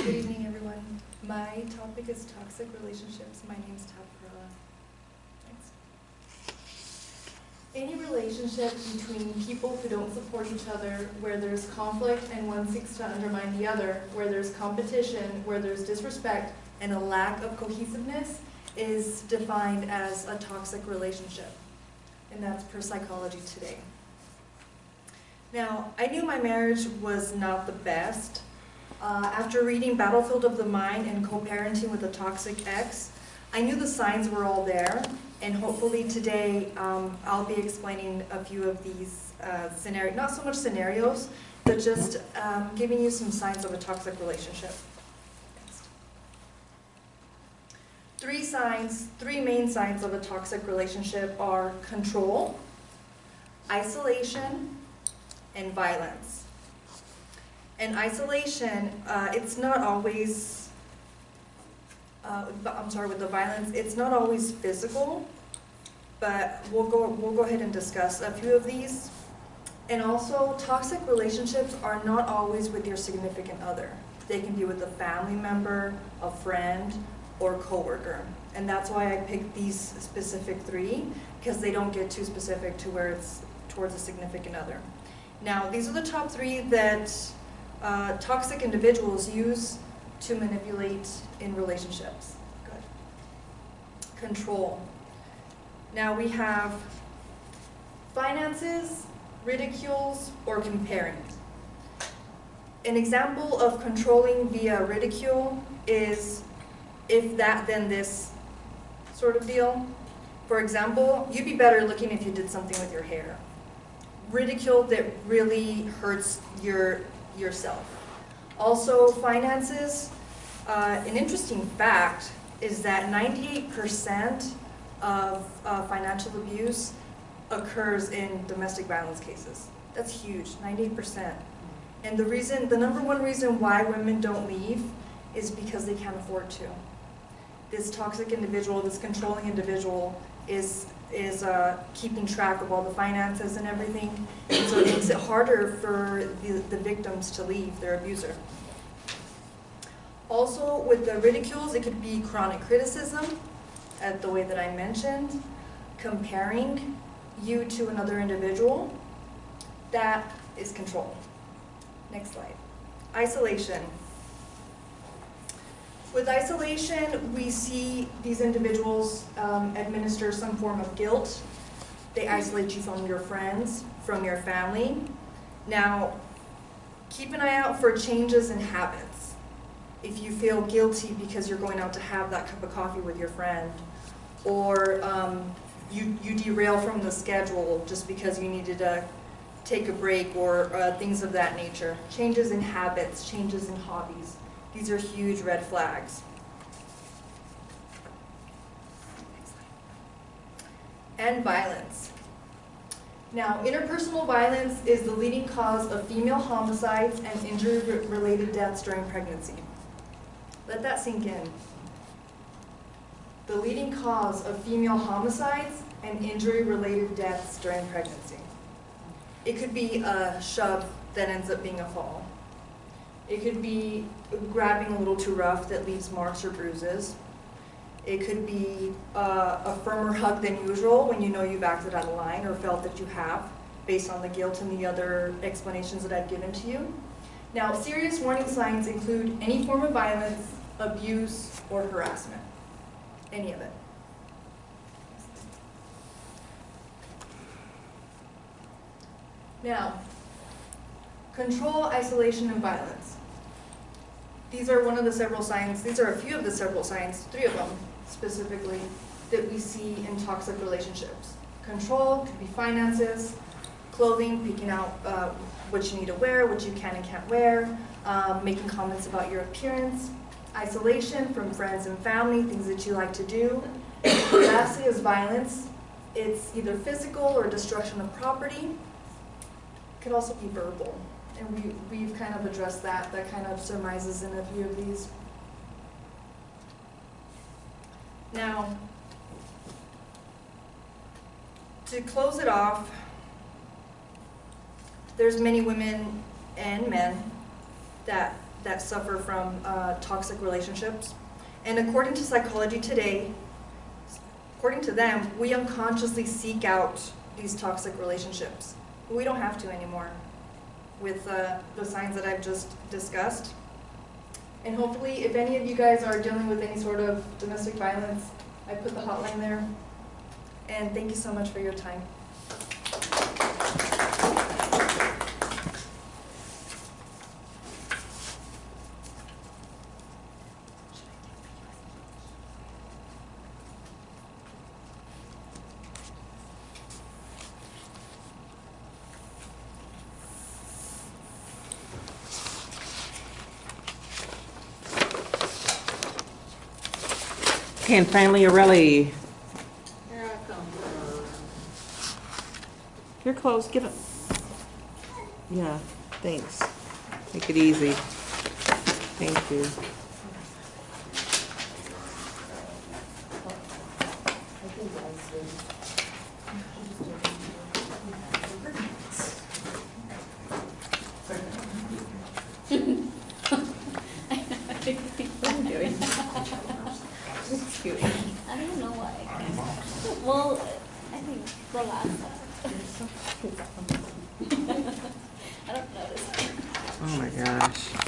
Good evening, everyone. My topic is toxic relationships. My name's Taprilla. Thanks. Any relationship between people who don't support each other, where there's conflict and one seeks to undermine the other, where there's competition, where there's disrespect, and a lack of cohesiveness is defined as a toxic relationship. And that's per Psychology Today. Now, I knew my marriage was not the best. After reading Battlefield of the Mind and co-parenting with a toxic ex, I knew the signs were all there, and hopefully today I'll be explaining a few of these scenarios, not so much scenarios, but just giving you some signs of a toxic relationship. Three main signs of a toxic relationship are control, isolation, and violence. And isolation, it's not always, with the violence, it's not always physical, but we'll go ahead and discuss a few of these. And also, toxic relationships are not always with your significant other. They can be with a family member, a friend, or coworker. And that's why I picked these specific three, because they don't get too specific to where it's towards a significant other. Now, these are the top three that toxic individuals use to manipulate in relationships. Good. Control. Now we have finances, ridicules, or comparing. An example of controlling via ridicule is if that, then this sort of deal. For example, you'd be better looking if you did something with your hair. Ridicule that really hurts yourself. Also, finances, an interesting fact is that 98% of financial abuse occurs in domestic violence cases. That's huge, 98%. And the number one reason why women don't leave is because they can't afford to. This toxic individual, this controlling individual is keeping track of all the finances and everything, and so it makes it harder for the victims to leave their abuser. Also, with the ridicules, it could be chronic criticism, the way that I mentioned, comparing you to another individual. That is control. Next slide. Isolation. With isolation, we see these individuals administer some form of guilt. They isolate you from your friends, from your family. Now, keep an eye out for changes in habits. If you feel guilty because you're going out to have that cup of coffee with your friend, or you derail from the schedule just because you needed to take a break, or things of that nature. Changes in habits, changes in hobbies. These are huge red flags. And violence. Now, interpersonal violence is the leading cause of female homicides and injury-related deaths during pregnancy. Let that sink in. The leading cause of female homicides and injury-related deaths during pregnancy. It could be a shove that ends up being a fall. It could be grabbing a little too rough that leaves marks or bruises. It could be a firmer hug than usual when you know you've acted out of line or felt that you have, based on the guilt and the other explanations that I've given to you. Now, serious warning signs include any form of violence, abuse, or harassment. Any of it. Now, control, isolation, and violence. These are one of the several signs, these are a few of the several signs, three of them specifically, that we see in toxic relationships. Control could be finances, clothing, picking out what you need to wear, what you can and can't wear, making comments about your appearance. Isolation from friends and family, things that you like to do. Lastly is violence. It's either physical or destruction of property. It could also be verbal. And we've kind of addressed that. That kind of surmises in a few of these. Now, to close it off, there's many women and men that that suffer from toxic relationships. And according to Psychology Today, according to them, we unconsciously seek out these toxic relationships. We don't have to anymore with the signs that I've just discussed. And hopefully, if any of you guys are dealing with any sort of domestic violence, I put the hotline there. And thank you so much for your time. Okay, and finally, Aurelie. Here I come. You're close. Give it. Yeah, thanks. Take it easy. Thank you. I don't know why. Well, I think the last time. I don't notice. Oh my gosh.